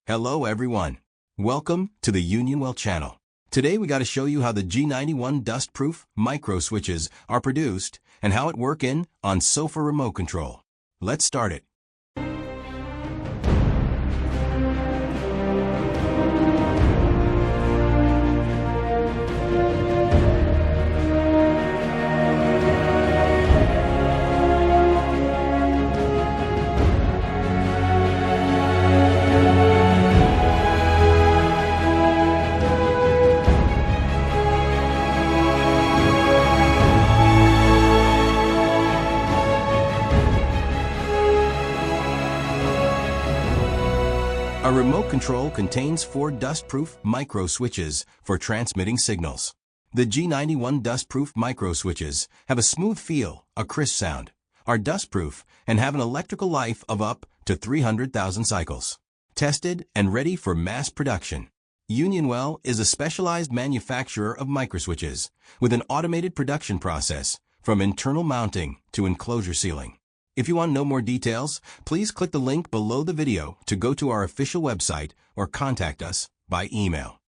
Hello everyone. Welcome to the Unionwell channel. Today we got to show you how the G91 Dustproof micro switches are produced and how it work on sofa remote control. Let's start it. A remote control contains 4 dustproof micro switches for transmitting signals. The G91 dustproof micro switches have a smooth feel, a crisp sound, are dustproof, and have an electrical life of up to 300,000 cycles. Tested and ready for mass production. Unionwell is a specialized manufacturer of microswitches with an automated production process from internal mounting to enclosure sealing. If you want to know more details, please click the link below the video to go to our official website or contact us by email.